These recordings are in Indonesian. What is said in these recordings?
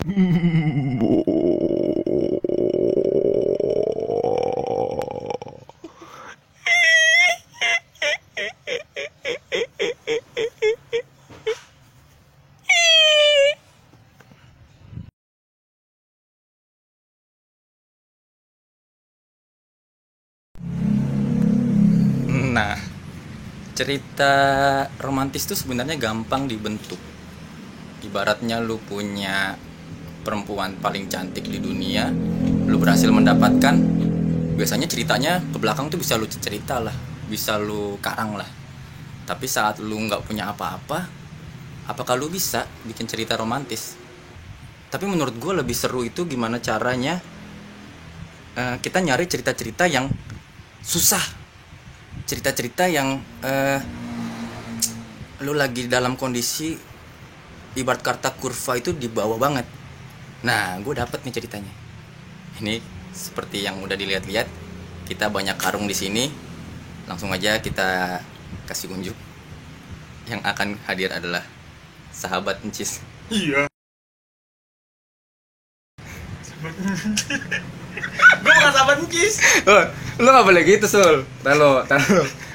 Nah, cerita romantis itu sebenarnya gampang dibentuk. Ibaratnya lu punya perempuan paling cantik di dunia, lu berhasil mendapatkan, biasanya ceritanya ke belakang tuh bisa lu cerita lah, bisa lu karang lah. Tapi saat lu nggak punya apa-apa, apakah lu bisa bikin cerita romantis? Tapi menurut gue lebih seru itu gimana caranya kita nyari cerita-cerita yang susah, cerita-cerita yang lu lagi dalam kondisi ibarat kata kurva itu di bawah banget. Nah, gue dapet nih ceritanya. Ini seperti yang udah dilihat-lihat, kita banyak karung di sini. Langsung aja kita kasih unjuk. Yang akan hadir adalah sahabat Encis. Iya. Gue bukan sahabat Encis. Oh, lu gak boleh gitu, Sul. Taruh.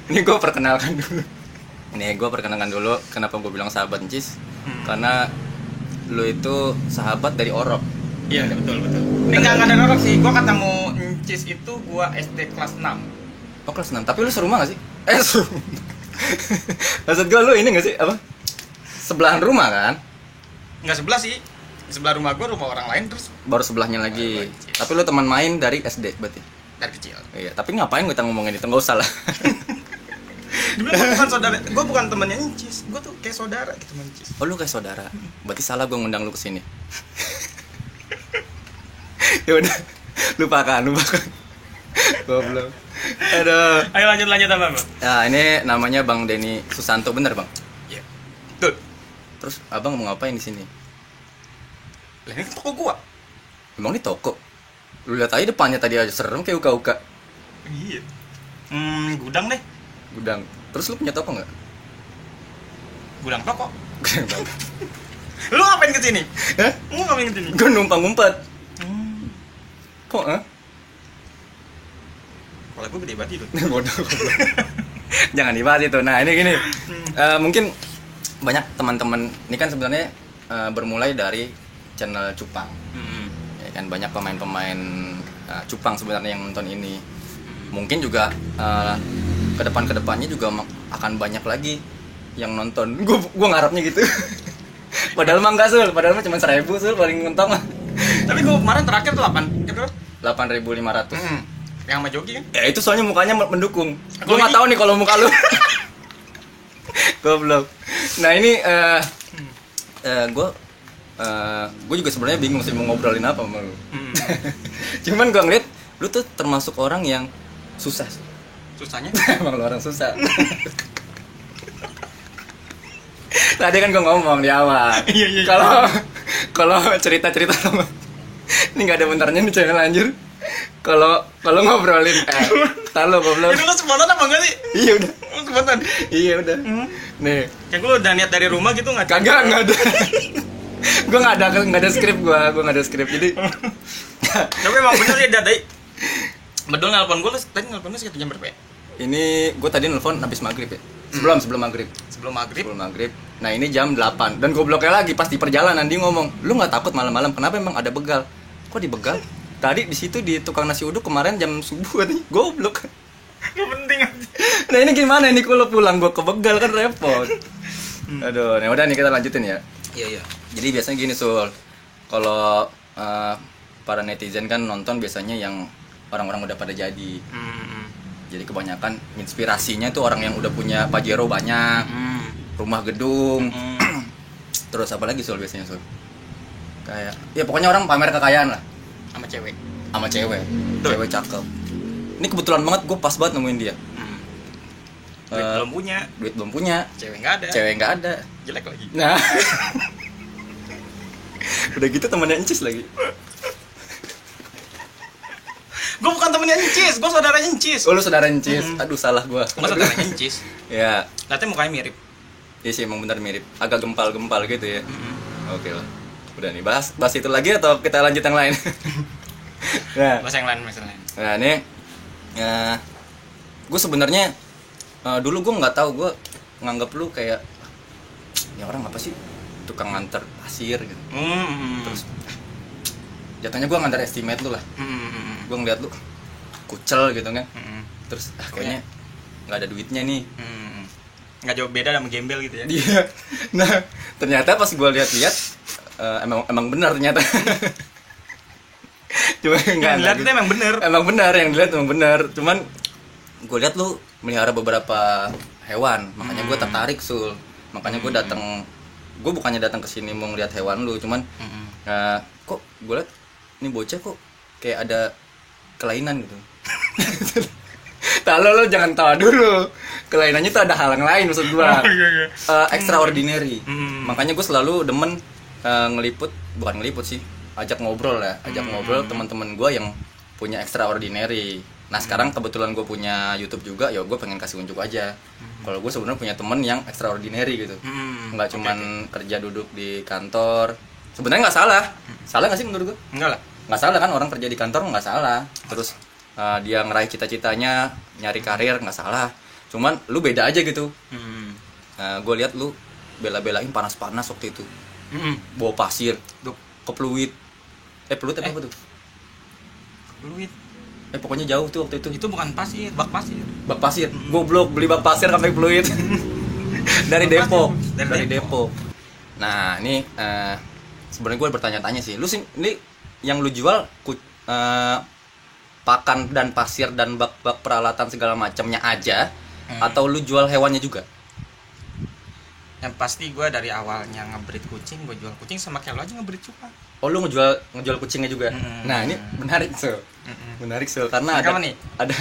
Ini gue perkenalkan dulu. Kenapa gue bilang sahabat Encis? Karena lu itu sahabat dari Orok. Iya, betul. Enggak ada orang sih. Gue ketemu Encis itu gue SD kelas 6. Oh, kelas 6. Tapi lu serumah gak sih? Maksud gue lu ini gak sih? Apa? Sebelahan rumah kan? Enggak sebelah sih. Di sebelah rumah gue rumah orang lain, terus Baru sebelahnya lagi. Tapi lu teman main dari SD berarti? dari kecil. Iya, tapi ngapain kita ngomongin itu? Nggak usah lah. Dulu gue bukan saudara, gue bukan temannya Encis. Gue tuh kayak saudara gitu sama Encis. Oh, lu kayak saudara. Berarti salah gue ngundang lu kesini. Ya udah, lupakan. Goblok. Aduh. Ayo lanjut apa, Bang? Ya, ini namanya Bang Denny Susanto, bener, Bang? Iya. Betul. Terus Abang mau ngapain di sini? Lah ini toko gua. Emang ini toko? Lu lihat aja depannya tadi aja serem kayak uka-uka. Iya. Gudang deh. Gudang. Terus lu punya toko nggak? Gudang toko. Gudang toko. Lu ngapain ke sini? Hah? Lu ngapain ke sini? Gue numpang ngumpet. Kok? Kalau gue gede banget itu. Bodoh. Jangan dibahas itu. Nah, ini gini. Mungkin banyak teman-teman ini kan sebenarnya bermulai dari channel Cupang. Ya kan banyak pemain-pemain Cupang sebenarnya yang nonton ini. Mungkin juga kedepannya juga akan banyak lagi yang nonton. Gue ngarepnya gitu. Padahal mah enggak, Sul. Padahal mah cuma 1.000, Sul, paling mentok mah. Tapi gue kemarin terakhir tuh 8.500. Yang sama Jogi kan? Ya itu soalnya mukanya mendukung. Gue nggak tahu nih kalau muka lu. Goblok. Nah ini gue juga sebenarnya bingung sih mau ngobrolin apa sama lu. Cuman gue ngeliat lu tuh termasuk orang yang susah. Susahnya? Emang lu orang susah. Tadi kan gue ngomong di awal. Iya. Kalau cerita-cerita sama ini nggak ada bentarnya nih channel anjir. Kalau ngobrolin talo goblok. Itu lu spontan apa enggak sih? Iya udah. Spontan. Iya udah. Nih, Kayak gue udah niat dari rumah gitu enggak? kagak enggak ada. Gue enggak ada skrip gue enggak ada skrip. Jadi Tapi emang bener ya tadi. Betul nelpon gue, tadi nelponnya sekitar jam berapa ya? ini gue tadi nelfon habis maghrib ya. Sebelum maghrib. Sebelum maghrib. Nah ini jam 8 dan gobloknya lagi pas di perjalanan dia ngomong, lu nggak takut malam-malam? Kenapa emang ada begal? Kok di begal? Tadi di situ di tukang nasi uduk kemarin jam subuh katanya. Goblok. Gak penting aja. Nah ini gimana ini kalau pulang gue ke begal kan repot. Aduh, nah udah nih kita lanjutin ya. Iya. Jadi biasanya gini, Sul. Kalau para netizen kan nonton biasanya yang orang-orang udah pada jadi. Jadi kebanyakan inspirasinya tuh orang yang udah punya Pajero banyak, rumah gedung. Terus apa lagi, Sul, biasanya, Sul? Kayak ya pokoknya orang pamer kekayaan lah Sama cewek. Cewek cakep. Ini kebetulan banget gue pas banget nemuin dia. Duit belum punya. Cewek nggak ada. Jelek lagi. Nah. Udah gitu temannya Encis lagi. Gue bukan temennya Encis, gue saudaranya Encis. Oh, lu saudara Encis. Aduh, salah gue. Gue saudaranya Encis. Ya. Katanya mukanya mirip. Iya sih, emang benar mirip. Agak gempal-gempal gitu ya. Oke lah. Udah nih, bahas itu lagi atau kita lanjut yang lain? Nah, Bahasa yang lain, bahasa yang lain. nah ini gue sebenarnya dulu gue nggak tahu, gue nganggap lu kayak ya orang apa sih tukang nganter pasir gitu. Terus jatuhnya gue nganter estimate lu lah. Gue ngeliat lu kucel gitu kan. Terus kayaknya nggak ada duitnya nih. Nggak jauh beda sama gembel gitu ya. Iya. Nah ternyata pas gue lihat-lihat emang benar ternyata. Cuma Yang dilihat itu emang bener. Emang benar, yang dilihat emang benar. Cuman gue lihat lu melihara beberapa hewan, makanya gue tertarik Sul. Makanya gue gue bukannya datang ke sini mau ngeliat hewan lu, cuman kok gue liat ini bocah kok kayak ada kelainan gitu. Lo jangan tawa dulu. Kelainannya tuh ada hal yang lain maksud gue. Extraordinary. Makanya gue selalu demen bukan ngeliput sih, ajak ngobrol teman-teman gue yang punya extraordinary. Nah sekarang kebetulan gue punya YouTube juga, ya gue pengen kasih unjuk aja. Kalau gue sebenarnya punya temen yang extraordinary gitu, nggak cuman kerja duduk di kantor. Sebenarnya nggak salah nggak sih menurut gue? Nggak salah kan, orang kerja di kantor nggak salah. Terus dia ngeraih cita-citanya, nyari karir nggak salah. Cuman lu beda aja gitu. Gue lihat lu bela-belain panas-panas waktu itu. Bawa pasir, ke Pluit. Pluit apa tuh? Pluit. Pokoknya jauh tuh waktu itu. Itu bukan pasir, bak pasir. Bak pasir. Goblok, beli bak pasir sampai Pluit. Dari Depok. Dari Depok. Nah, ini sebenarnya gue bertanya-tanya sih. Lu sih ini yang lu jual pakan dan pasir dan bak-bak peralatan segala macamnya aja atau lu jual hewannya juga? Yang pasti gue dari awalnya ngebreed kucing, gue jual kucing sama kayak lo aja ngebreed juga. Oh lu ngejual kucingnya juga? Nah ini menarik Menarik karena ada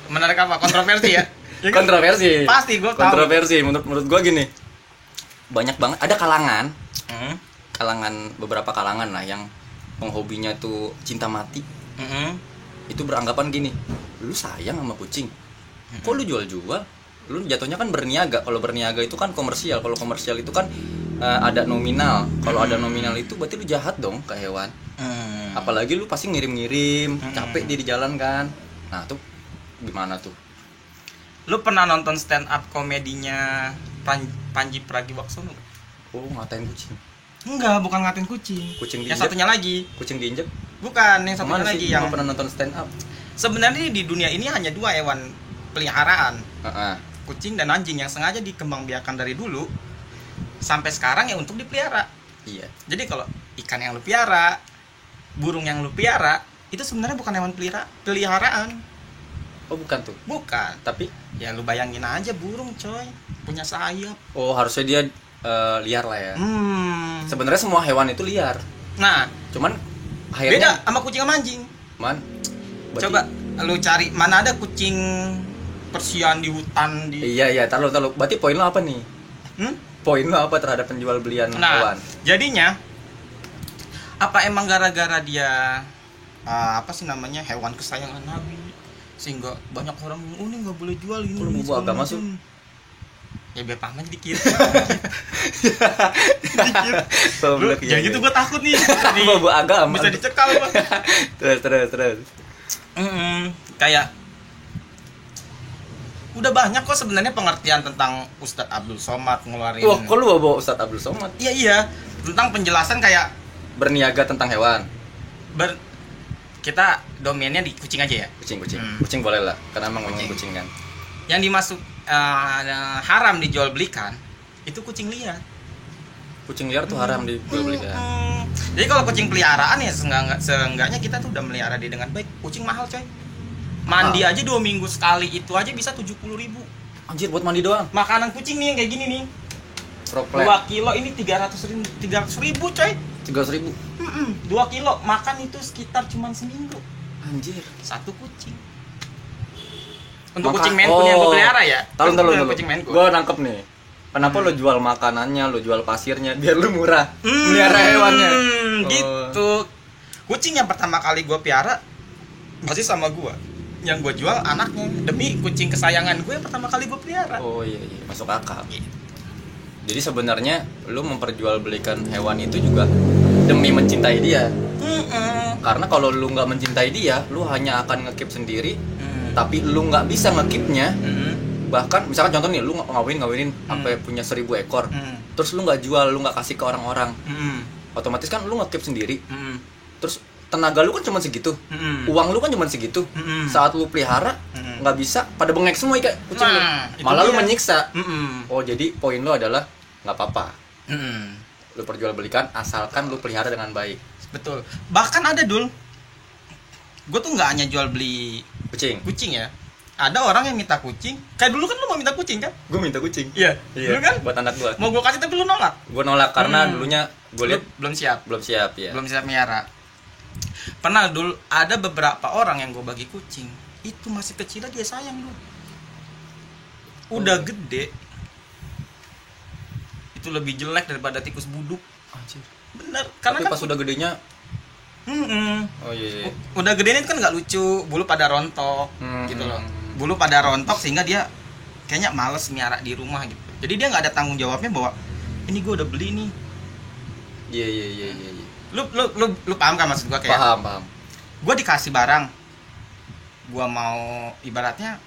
menarik apa? Kontroversi ya? Kontroversi. Pasti gue tahu. Kontroversi menurut gue gini. Banyak banget ada beberapa kalangan lah yang penghobinya tuh cinta mati. Itu beranggapan gini, lu sayang sama kucing, kok lu jual-jual? Lu jatuhnya kan berniaga. Kalau berniaga itu kan komersial. Kalau komersial itu kan ada nominal. Kalau ada nominal itu berarti lu jahat dong ke hewan. Apalagi lu pasti ngirim-ngirim, capek dia di jalan kan. Nah tuh gimana tuh? Lu pernah nonton stand up komedinya Panji Pragiwaksono? Oh ngatain kucing? Enggak, bukan ngatain kucing. Kucing yang diinjek? satunya lagi. Kucing diinjek? Bukan, yang satunya lagi sih? Yang pernah nonton stand up. Sebenarnya di dunia ini hanya 2 hewan peliharaan. Kucing dan anjing yang sengaja dikembangbiakan dari dulu sampai sekarang ya untuk dipelihara. Iya. Jadi kalau ikan yang lu piara, burung yang lu piara, itu sebenarnya bukan hewan peliharaan. Oh bukan tuh? Bukan. Tapi ya lu bayangin aja burung coy, punya sayap. Oh harusnya dia liar lah ya. Sebenarnya semua hewan itu liar. Nah, cuman akhirnya beda sama kucing sama anjing. Coba lu cari mana ada kucing Persian di hutan di. Iya, taruh. Berarti poin lo apa nih? Poin lo apa terhadap penjual belian hewan? Jadinya apa emang gara-gara dia apa sih namanya hewan kesayangan Nabi sehingga banyak orang yang ini nggak boleh jual ini. Lu mau agama masuk? Ya biar paham aja dikit. Dikit. Ya gitu gue takut nih. Bawa agama. Bisa dicekal gua. Terus. Kayak udah banyak kok sebenarnya pengertian tentang Ustadz Abdul Somad ngeluarin. Wah, kok lu bawa Ustadz Abdul Somad? Iya, tentang penjelasan kayak berniaga tentang hewan. Kita domainnya di kucing aja ya. Kucing. Kucing boleh lah, karena emang kucing kan. Yang dimasuk haram dijual belikan itu kucing liar. Kucing liar tuh haram dijual belikan. Jadi kalau kucing peliharaan ya seenggaknya kita tuh udah melihara dia dengan baik. Kucing mahal coy. Mandi aja 2 minggu sekali itu aja bisa 70.000. Anjir buat mandi doang. Makanan kucing nih yang kayak gini nih. 2 kilo ini 300.000 coy. 300.000. 2 kilo makan itu sekitar cuman seminggu. Anjir. 1 kucing. Untuk kucing Maine Coon yang gue pelihara ya. Tahu. Gue nangkep nih. Kenapa lo jual makanannya, lo jual pasirnya biar lo murah melihara hewannya? Gitu. Kucing yang pertama kali gue piara masih sama gue. Yang gue jual anaknya demi kucing kesayangan gue yang pertama kali gue pelihara. Oh iya, masuk akal. Jadi sebenarnya lo memperjualbelikan hewan itu juga demi mencintai dia. Mm-mm. Karena kalau lu nggak mencintai dia, lu hanya akan nge-keep sendiri, tapi lu nggak bisa nge-keepnya. Bahkan misalkan contoh nih, lu ngawinin sampai punya 1000 ekor, terus lu nggak jual, lu nggak kasih ke orang-orang, otomatis kan lu nge-keep sendiri. Terus tenaga lu kan cuma segitu, uang lu kan cuma segitu. Saat lu pelihara nggak bisa, pada bengek semua ikan kucing lu. itu Malah lu dia. menyiksa. Oh, jadi poin lu adalah nggak apa-apa, lu perjualbelikan asalkan lu pelihara dengan baik. Betul. Bahkan ada Dul, gue tuh nggak hanya jual beli Kucing, ya. Ada orang yang minta kucing. Kayak dulu kan lu mau minta kucing kan? gue minta kucing. Iya. Dulu kan? Buat anak gue. Mau gue kasih tapi lu nolak. Gue nolak karena dulunya gue Lu lihat belum siap. belum siap ya. Belum siap miara. Pernah dulu ada beberapa orang yang gue bagi kucing. Itu masih kecil dia sayang lu. Udah gede. Itu lebih jelek daripada tikus buduk. Anjir. Bener. Karena Tapi kan pas udah gedenya, oh iya. udah gede ini kan nggak lucu, bulu pada rontok gitu loh. Bulu pada rontok sehingga dia kayaknya males miara di rumah gitu. Jadi dia nggak ada tanggung jawabnya bahwa ini gue udah beli nih. Iya. Lu paham kan maksud gue kayak? Paham. Gue dikasih barang, gue mau ibaratnya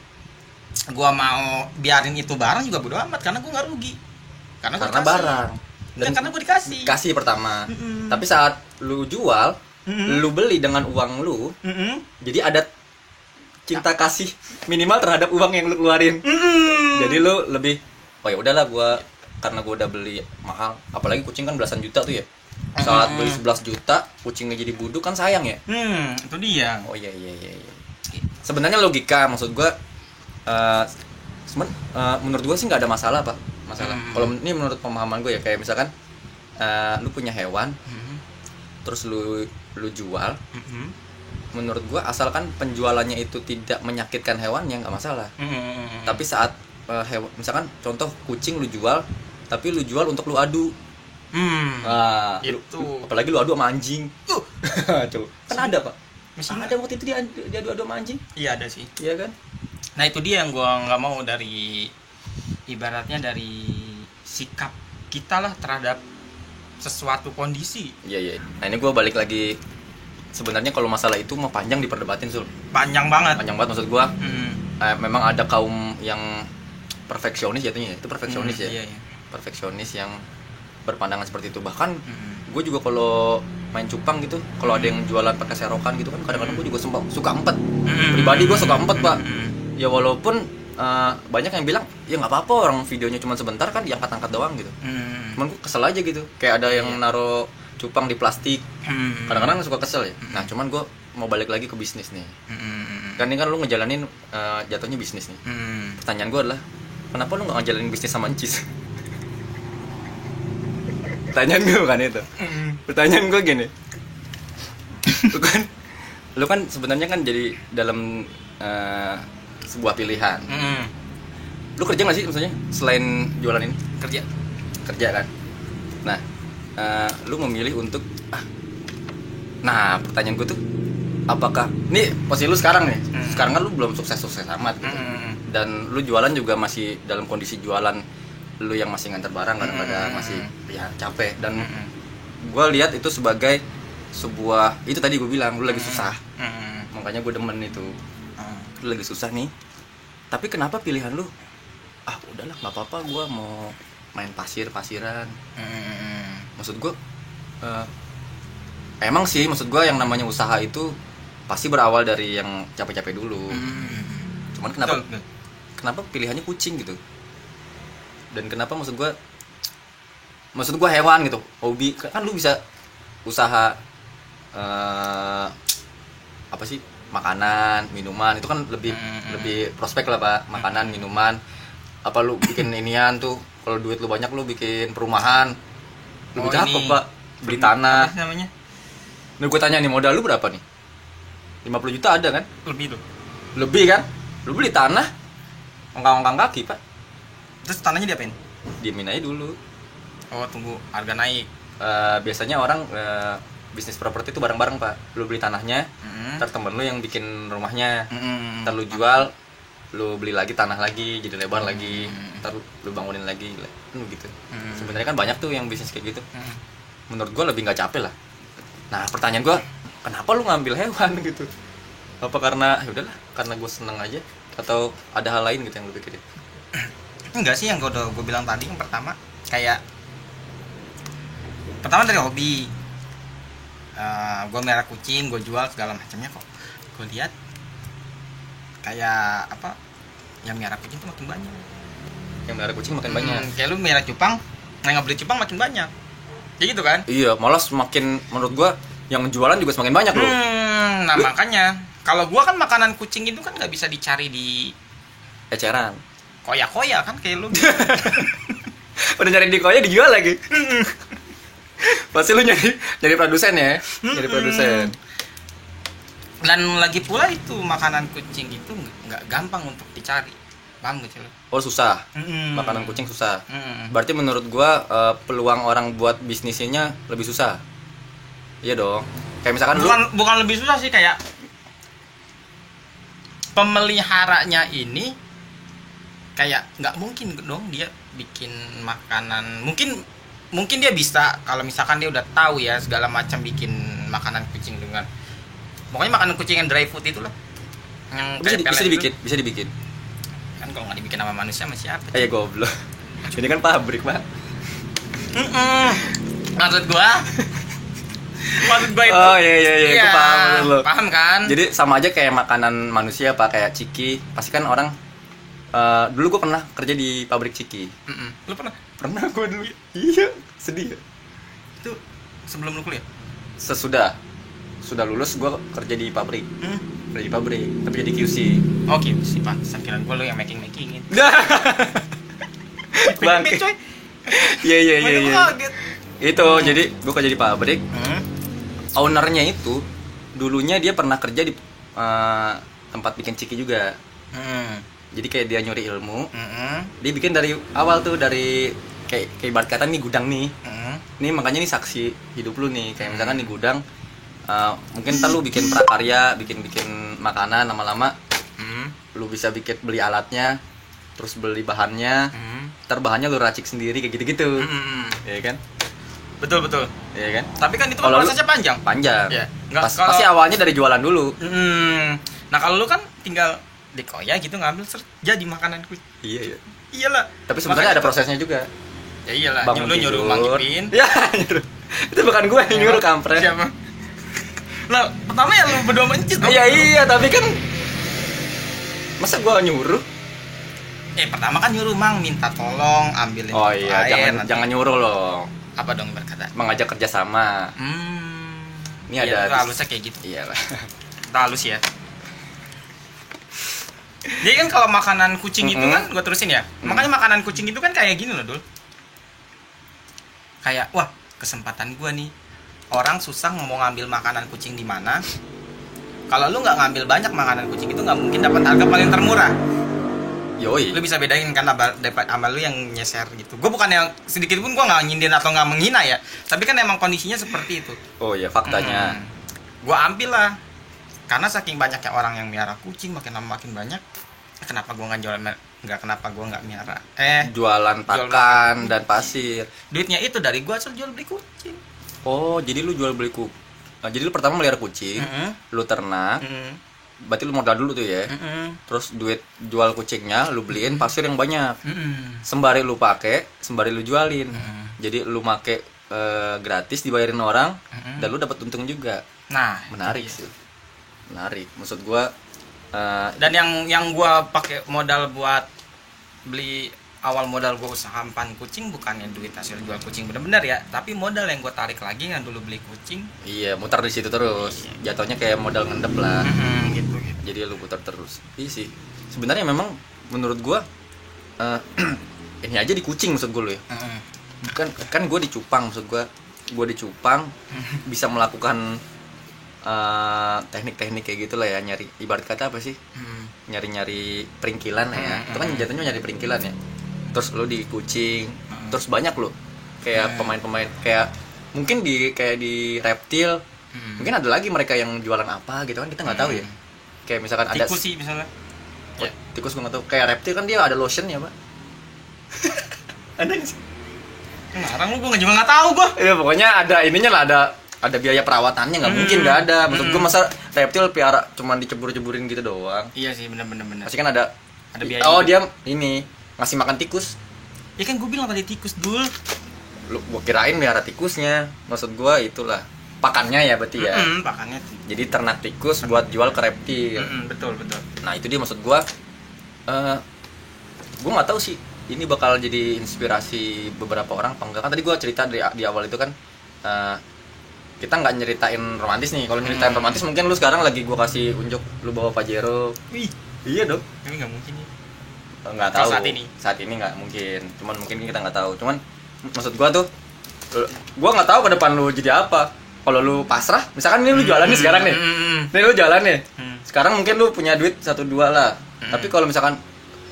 gue mau biarin itu barang juga bodo amat karena gue nggak rugi. Karena Barang. Dan karena gue dikasih. Kasih pertama. Tapi saat lu jual, lu beli dengan uang lu, jadi ada cinta kasih minimal terhadap uang yang lu keluarin. Jadi lu lebih, oh ya udahlah karena gua udah beli mahal, apalagi kucing kan belasan juta tuh ya. Saat beli 11 juta, kucingnya jadi buduk kan sayang ya. Itu dia. Oh iya. Sebenarnya logika, maksud gua menurut gua sih nggak ada masalah, Pak. Kalau ini menurut pemahaman gue ya, kayak misalkan lu punya hewan, terus lu jual. Menurut gua asalkan penjualannya itu tidak menyakitkan hewannya nggak masalah. Tapi saat misalkan contoh kucing lu jual, tapi lu jual untuk lu adu. Nah, apalagi lu adu sama anjing. Coba. Kan ada, Pak. Masih ada waktu itu dia adu sama anjing. Iya ada sih. Iya kan? Nah itu dia yang gua nggak mau dari ibaratnya dari sikap kita lah terhadap sesuatu kondisi. Iya. Nah ini gua balik lagi. Sebenarnya kalau masalah itu mah panjang diperdebatin, Sul. Panjang banget Maksud gua. Memang ada kaum yang perfeksionis jatuhnya. Itu perfeksionis ya. Iya. Perfeksionis yang berpandangan seperti itu. Bahkan gue juga kalau main cupang gitu, kalau ada yang jualan pakai serokan gitu kan, kadang-kadang gue juga suka empet. Pribadi gue suka empet, Pak. Ya walaupun banyak yang bilang ya nggak apa-apa, orang videonya cuma sebentar kan, diangkat-angkat doang gitu. Cuman gue kesel aja gitu. Kayak ada yang naro cupang di plastik, kadang-kadang suka kesel ya. Nah cuman gue mau balik lagi ke bisnis nih. Kan ini kan lu ngejalanin jatuhnya bisnis nih. Pertanyaan gue adalah, kenapa lu nggak ngejalanin bisnis sama Encis? Pertanyaan gue bukan itu. Pertanyaan gue gini, lu kan sebenarnya kan jadi dalam sebuah pilihan. Lu kerja nggak sih maksudnya selain jualan ini? Kerja kan. Nah lu memilih untuk nah pertanyaan gue tuh, apakah nih posisi lu sekarang nih, sekarang kan lu belum sukses amat gitu. Dan lu jualan juga masih dalam kondisi jualan lu yang masih nganter barang, kadang-kadang masih ya capek. Dan gue lihat itu sebagai sebuah, itu tadi gue bilang lu lagi susah, makanya gue demen itu. Lu lagi susah nih, tapi kenapa pilihan lu udahlah nggak apa-apa, gue mau main pasiran. Maksud gue emang sih, maksud gue yang namanya usaha itu pasti berawal dari yang capek-capek dulu. Cuman kenapa pilihannya kucing gitu? Dan kenapa maksud gue hewan gitu, hobi kan lu bisa usaha apa sih, makanan, minuman, itu kan lebih prospek lah, Pak. Makanan, minuman, apa lu bikin inian tuh, kalau duit lu banyak lu bikin perumahan, lebih cakep, Pak. Beli tanah. Apa namanya? Nah gue tanya nih, modal lu berapa nih? 50 juta ada kan? Lebih kan? Lu beli tanah, ongkang kaki, Pak. Terus tanahnya diapain? Diemin aja dulu. Oh, tunggu harga naik. Biasanya orang bisnis properti itu bareng-bareng, Pak. Lu beli tanahnya, ntar temen lu yang bikin rumahnya, ntar lu jual, lu beli lagi tanah lagi, jadi lebar lagi, ntar lu bangunin lagi, lu gitu. Sebenarnya kan banyak tuh yang bisnis kayak gitu. Menurut gua lebih nggak capek lah. Nah pertanyaan gue, kenapa lu ngambil hewan gitu? Apa karena ya udahlah, karena gue seneng aja, atau ada hal lain gitu yang lu pikirin? Enggak sih, yang gue bilang tadi, yang pertama kayak pertama dari hobi. Gue merah kucing, gue jual segala macamnya, kok gue lihat kayak apa, yang merah kucing tuh makin banyak. Yang merah kucing makin banyak. Kayak lu merah cupang, yang beli cupang makin banyak. Ya gitu kan? Iya, malah semakin, menurut gue yang jualan juga semakin banyak loh. Nah makanya kalau gue kan makanan kucing itu kan nggak bisa dicari di Eceran. koya-koya kan kayak lu. Udah nyari di koya dijual lagi. Pasti lu nyari produsen ya, nyari produsen. Dan lagi pula itu makanan kucing itu nggak gampang untuk dicari, paham gak sih lo? Oh susah, makanan kucing susah. Berarti menurut gua peluang orang buat bisnisnya lebih susah. Iya dong. Kayak misalkan bukan lebih susah sih, kayak pemeliharanya ini kayak nggak mungkin dong dia bikin makanan. Mungkin dia bisa kalau misalkan dia udah tahu ya segala macam bikin makanan kucing dengan, pokoknya makanan kucing yang dry food itu loh, yang bisa dibikin kan. Kalau nggak dibikin sama manusia sama siapa? Goblok. Ini kan pabrik, Pak. Maksud gua itu. Oh iya, Iya, paham lo. paham kan? Jadi sama aja kayak makanan manusia, Pak, kayak ciki. Pasti kan orang dulu gue pernah kerja di pabrik ciki. Lu pernah? Pernah gue dulu. Iya, sedih. Itu sebelum lu kuliah? Sudah lulus gue kerja di pabrik. Kerja di pabrik, tapi jadi QC. Oke, sih Pak. Kira gue lu yang makingin. Bangke. Coy. Iya. Itu jadi gue kerja di pabrik. Ownernya itu dulunya dia pernah kerja di tempat bikin ciki juga. Jadi kayak dia nyuri ilmu. Dia bikin dari awal tuh, dari kayak ibarat kata nih gudang nih. Nih makanya nih saksi hidup lu nih. Kayak misalkan nih gudang, mungkin ntar lu bikin prakarya, bikin makanan, lama-lama lu bisa beli alatnya, terus beli bahannya, ntar bahannya lu racik sendiri kayak gitu-gitu. Iya kan? Betul. Iya kan? Tapi kan itu kan prosesnya panjang. Ya. Pasti Pasti awalnya dari jualan dulu. Nah kalau lu kan tinggal di koya gitu ngambil jadi makanan kucing. Iya. Iyalah. Tapi sebenarnya ada prosesnya juga. Ya iyalah. Bangun Lu nyuruh mangipin. Ya, nyuruh. Itu bukan gue yang nyuruh, kampret. Siapa? Nah, pertama ya lu berdua mencit. Iya, tapi kan masa gue nyuruh? Pertama kan nyuruh Mang minta tolong ambilin. Oh iya, jangan nyuruh loh. Apa dong berkata? Mengajak kerjasama. Ini ada halusnya kayak gitu. Iya lah. Halus ya. Jadi kan kalau makanan kucing itu kan gue terusin ya. Makanya makanan kucing itu kan kayak gini loh, Dul. Kayak wah, kesempatan gue nih. Orang susah mau ngambil makanan kucing di mana. Kalau lu nggak ngambil banyak makanan kucing itu nggak mungkin dapat harga paling termurah. Yoi. Lu bisa bedain kan dapat sama lu yang nyeser gitu. Gue bukan yang sedikit pun gue nggak nyindir atau nggak menghina ya. Tapi kan emang kondisinya seperti itu. Oh ya, faktanya. Gue ambil lah. Karena saking banyaknya orang yang miara kucing, makin lama makin banyak. Kenapa gue nggak miara? Jualan pakan dan pasir. Duitnya itu dari gue asal jual beli kucing. Oh, jadi lu jual beli jadi lu pertama melihara kucing, lu ternak. Berarti lu modal dulu tuh ya. Terus duit jual kucingnya lu beliin pasir yang banyak. Sembari lu pakai, sembari lu jualin. Jadi lu make gratis dibayarin orang dan lu dapat untung juga. Nah, menarik sih. Menarik. Maksud gua dan yang gua pakai modal buat beli, awal modal gua usaha empan kucing bukannya duit hasil jual kucing bener-bener ya, tapi modal yang gua tarik lagi yang dulu beli kucing. Iya, muter di situ terus. Jatuhnya kayak modal ngendep lah. Gitu. Jadi lu putar terus. Iya sih. Sebenarnya memang menurut gua ini aja di kucing maksud gua lu ya. Kan gua di Cupang, maksud gua di Cupang bisa melakukan teknik-teknik kayak gitulah ya, nyari ibarat kata apa sih? Nyari peringkilan lah ya. Itu kan jatuhnya nyari peringkilan ya. Terus lu di kucing, terus banyak lu kayak pemain-pemain kayak mungkin kayak di reptil. Mungkin ada lagi mereka yang jualan apa gitu kan, kita nggak tahu ya. Kayak misalkan ada tikus sih misalnya. Tikus gue nggak tahu. Kayak reptil kan dia ada lotion ya, Pak. Ada nggak sih? Ngarang lu, gue juga nggak tahu gue. Ya pokoknya ada ininya lah, ada ada biaya perawatannya, nggak mungkin nggak ada. Maksud gue masa reptil piara cuman dicebur-ceburin gitu doang. Iya sih, benar. Pasti kan ada biaya. Oh dia ini ngasih makan tikus. Ya kan gue bilang tadi tikus dul. Gue kirain miara tikusnya. Maksud gue itulah pakannya ya berarti ya. Pakannya. Jadi ternak tikus buat jual ke reptil. Betul. Nah itu dia maksud gue. Gue nggak tahu sih ini bakal jadi inspirasi beberapa orang apa enggak. Kan tadi gue cerita di awal itu kan kita nggak nyeritain romantis nih. Kalau nyeritain romantis mungkin lu sekarang lagi gue kasih unjuk lu bawa Pajero. Wih, iya dong. tapi nggak mungkin ya. Nggak tahu. Saat ini nggak mungkin. Cuman mungkin kita nggak tahu. Cuman maksud gue tuh, gue nggak tahu ke depan lu jadi apa. Kalau lu pasrah, misalkan ini lu jualan nih sekarang nih. Nih lu jualan nih. Sekarang mungkin lu punya duit 1-2 lah. Tapi kalau misalkan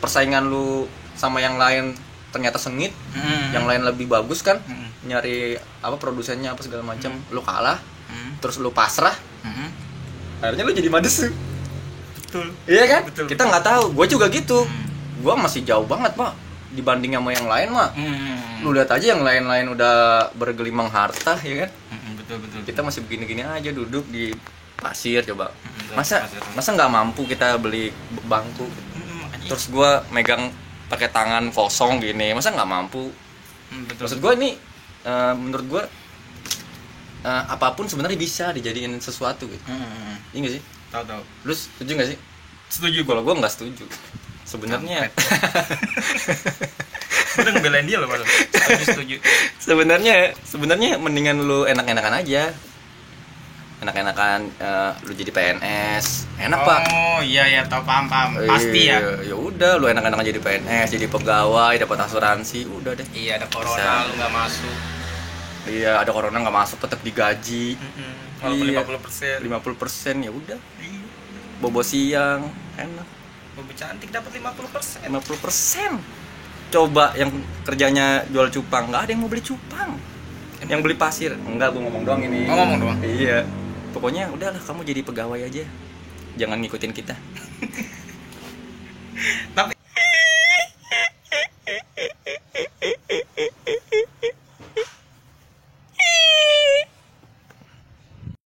persaingan lu sama yang lain ternyata sengit, yang lain lebih bagus kan, nyari apa produsennya apa segala macam, lu kalah, terus lu pasrah, akhirnya lu jadi madesu. Betul. Iya kan? Betul. Kita nggak tahu. Gue juga gitu. Gue masih jauh banget pak dibanding sama yang lain mah. Lu lihat aja yang lain-lain udah bergelimang harta, ya kan? Betul. Kita masih begini-gini aja duduk di pasir coba. Masa nggak mampu kita beli bangku? Terus gue megang pakai tangan kosong gini, masa nggak mampu? Betul. Maksud gue ini menurut gue apapun sebenarnya bisa dijadiin sesuatu gitu. Iya nggak sih? Tahu. Lu setuju nggak sih? Setuju. Kalau gue nggak setuju. Sebenarnya udah ngebelain dia loh, setuju. sebenarnya mendingan lu enak-enakan aja. Enak-enakan lu jadi PNS. Enak, Pak. Oh, iya, tahu paham. Pasti ya. Ya udah, lu enak-enakan jadi PNS, jadi pegawai, dapat asuransi, udah deh. Iya, ada corona lu nggak masuk. Iya, ada corona nggak masuk, tetap digaji. Walaupun Iya. 50%. 50% ya udah. Bobo siang, enak. Bobo cantik dapat 50%. 50%. Coba yang kerjanya jual cupang, nggak ada yang mau beli cupang. Yang beli pasir, enggak, gua ngomong doang ini. Oh, ngomong doang. Iya. Pokoknya udahlah, kamu jadi pegawai aja. Jangan ngikutin kita. Tapi